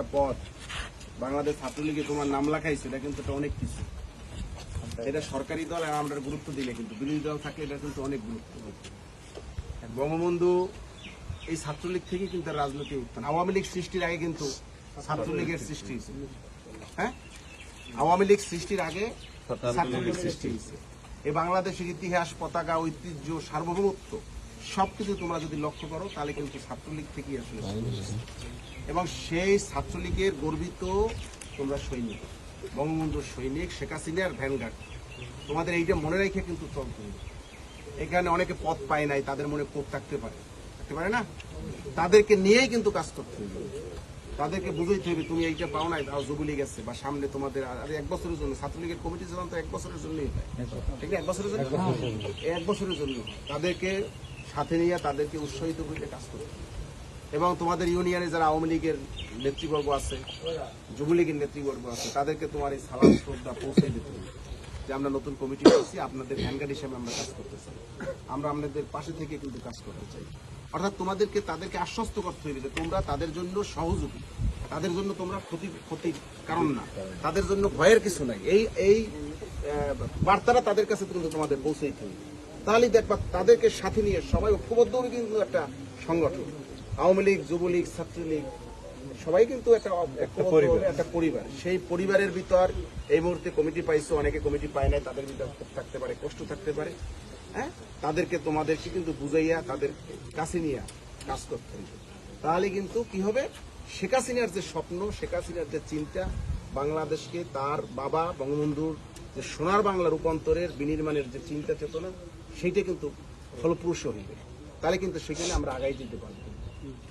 একটা পদ বাংলাদেশ ছাত্রলীগে তোমার নাম লেখাইছে, এটা কিন্তু অনেক কিছু। এটা সরকারি দল আর আমরা গুরুত্ব দিলে কিন্তু বিরোধী দল থাকলে এটা কিন্তু অনেক গুরুত্ব। বঙ্গবন্ধু এই ছাত্রলীগ থেকে কিন্তু রাজনীতি উত্থান। আওয়ামী লীগ সৃষ্টির আগে কিন্তু ছাত্রলীগের সৃষ্টি হয়েছে। হ্যাঁ, আওয়ামী লীগ সৃষ্টির আগে ছাত্রলীগ সৃষ্টি হয়েছে। এই বাংলাদেশের ইতিহাস, পতাকা, ঐতিহ্য, সার্বভৌমত্ব সবকিছু তোমরা যদি লক্ষ্য করো তাহলে কিন্তু ছাত্রলীগ থেকেই আসলে, এবং সেই ছাত্রলীগের গর্বিত তোমরা সৈনিক, বঙ্গবন্ধুর সৈনিক, শেখ হাসিনার ভ্যানগার্ড। তোমাদের এইটা মনে রেখে কিন্তু চলতে হবে। এখানে অনেকে পদ পায় নাই, তাদের মনে ক্ষোভ থাকতে পারে না, তাদেরকে নিয়েই কিন্তু কাজ করতে হবে। তাদেরকে বুঝাইতে হবে তুমি এইটা পাও নাই, তাও যুবলীগ আছে বা সামনে তোমাদের আর 1 বছরের জন্য ছাত্রলীগের কমিটি যখন তো 1 বছরের জন্যই হয়, ঠিক না? 1 বছরের জন্য, 1 বছরের জন্য তাদেরকে সাথে নিয়ে তাদেরকে উৎসাহিত করে কাজ করতে হবে। এবং তোমাদের ইউনিয়নে যারা আওয়ামী লীগের নেতৃবর্গ আছে, যুবলীগের নেতৃবর্গ আছে, তাদেরকে তোমার এই সালাম শ্রদ্ধা পৌঁছে দিতে হবে যে আমরা নতুন কমিটি করছি, আপনাদের ভ্যানগার্ড হিসেবে আমরা কাজ করতে চাই, আমরা আপনাদের পাশে থেকে কিন্তু কাজ করতে চাই। অর্থাৎ তাদেরকে আশ্বস্ত করতে হবে যে তোমরা তাদের জন্য সহযোগী, তাদের জন্য তোমরা ক্ষতির কারণ না, তাদের জন্য ভয়ের কিছু নাই। এই বার্তাটা তাদের কাছে কিন্তু তোমাদের পৌঁছাইতে হবে। তাহলেই দেখবা তাদেরকে সাথে নিয়ে সবাই ঐক্যবদ্ধ হবে কিন্তু একটা সংগঠন। আওয়ামী লীগ, যুবলীগ, ছাত্রলীগ সবাই কিন্তু একটা পরিবার। সেই পরিবারের ভিতর এই মুহূর্তে কমিটি পাইছো, অনেকে কমিটি পায় নাই, তাদের ভিতর ক্ষোভ থাকতে পারে, কষ্ট থাকতে পারে। হ্যাঁ, তোমাদেরকে কিন্তু বুঝাইয়া তাদের কাছে নিয়ে কাজ করতে হবে। তাহলে কিন্তু কি হবে, শেখ হাসিনার যে স্বপ্ন, শেখ হাসিনার যে চিন্তা, বাংলাদেশকে তার বাবা বঙ্গবন্ধুর যে সোনার বাংলা রূপান্তরের বিনির্মাণের যে চিন্তা চেতনা, সেইটা কিন্তু ফলপ্রসূ হইবে। তাহলে কিন্তু সেখানে আমরা আগাই যেতে পারবো।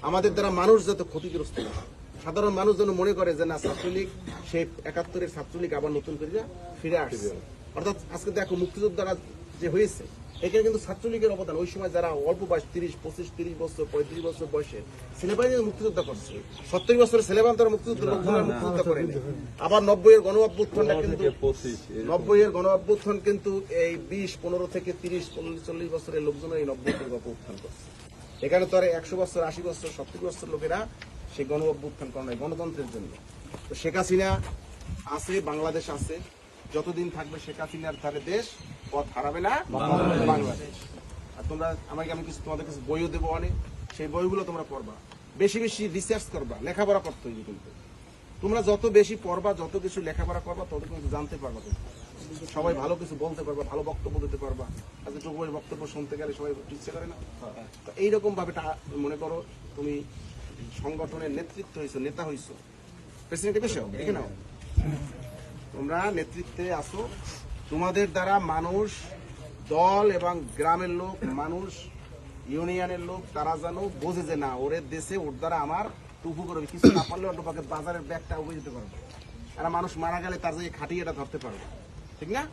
আমাদের দ্বারা মানুষ যত ক্ষতিগ্রস্ত হয়, সাধারণ মানুষ যেন মনে করে যে না, ছাত্রলীগ সেই 71-এর ছাত্রলীগ আবার নতুন করে ফিরে আসছে। অর্থাৎ আজকে দেখো মুক্তিযোদ্ধারা যে হয়েছে, এখানে কিন্তু ছাত্রলীগের অবদান। ওই সময় যারা অল্প বয়স 30, 25, 30 বছর, 35 বছর বয়সে ছেলেবাই মুক্তিযোদ্ধা করছে, 70 বছরের ছেলেবান তারা মুক্তিযোদ্ধা করেনি। আবার 90-এর গণ অভ্যুত্থানটা কিন্তু 90-এর গণ অভ্যুত্থান কিন্তু এই 20, 15 থেকে 30, 40 বছরের লোকজন এই 90-এর অভ্যুত্থান করছে। এখানে তো আর 100 বছর, 80 বছর, 70 বছর লোকেরা সেই গণ অভ্যুত্থান করে নাই গণতন্ত্রের জন্য। তো শেখ হাসিনা আছে, বাংলাদেশ আছে, যতদিন থাকবে শেখ হাসিনার তাহলে দেশ পথ হারাবে না বাংলাদেশ। আর তোমরা আমি কিছু তোমাদের কাছে বইও দেবো অনেক, সেই বইগুলো তোমরা পড়বা, বেশি বেশি রিসার্চ করবা, লেখাপড়া করতে হইবে। কিন্তু তোমরা যত বেশি পড়বা, যত কিছু লেখাপড়া করবা, তত কিন্তু জানতে পারবা। সবাই ভালো কিছু বলতে পারবা, ভালো বক্তব্য দিতে পারবা। আজকে যুবকের বক্তব্য শুনতে গেলে সবাই ইচ্ছে করে না? তো এইরকম ভাবে মনে করো তুমি সংগঠনের নেতৃত্ব হয়েছো, নেতা হয়েছো, প্রেসিডেন্ট বেশি দেখে নাও, তোমরা নেতৃত্বে আসো। তোমাদের দ্বারা মানুষ, দল এবং গ্রামের লোক, মানুষ, ইউনিয়নের লোক, তারা যেন বোঝে যে না, ওর দেশে ওর দ্বারা আমার টুকু করবে, কিছু না পারলে অন্য পাকে বাজারের ব্যাগটা উঠে যেতে পারবে। আর মানুষ মারা গেলে তার যে খাটিয়েটা ধরতে পারবে, ঠিক না?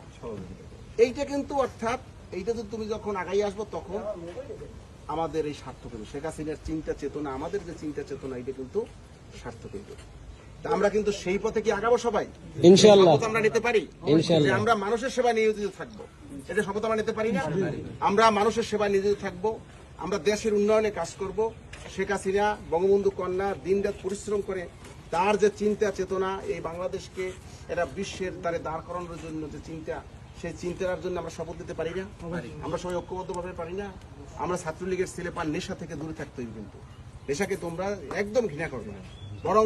এইটা কিন্তু অর্থাৎ এইটা যদি তুমি যখন আগাই আসবো, তখন আমাদের এই সার্থক হবে। শেখ হাসিনার চিন্তা চেতনা, আমাদের যে চিন্তা চেতনা, এটা কিন্তু সার্থক হবে। আমরা কিন্তু সেই পথে কি আগাবো সবাই? ইনশাআল্লাহ আমরা নিতে পারি। ইনশাআল্লাহ আমরা মানুষের সেবায় নিয়োজিত থাকবো, এটা শপথ আমরা নিতে পারি না? আমরা মানুষের সেবায় নিয়োজিত থাকবো, আমরা দেশের উন্নয়নে কাজ করব। শেখ হাসিনা বঙ্গবন্ধু কন্যা দিনরাত পরিশ্রম করে তার যে চিন্তা চেতনা, এই বাংলাদেশকে এরা বিশ্বের তারে দাঁড় করানোর জন্য যে চিন্তা, সেই চিন্তার জন্য আমরা শপথ দিতে পারি না? আমরা সবাই ঐক্যবদ্ধভাবে পারি না? আমরা ছাত্রলীগের ছেলেপান নেশা থেকে দূরে থাকতে হইবে। কিন্তু নেশাকে তোমরা একদম ঘৃণা করবে না, বরং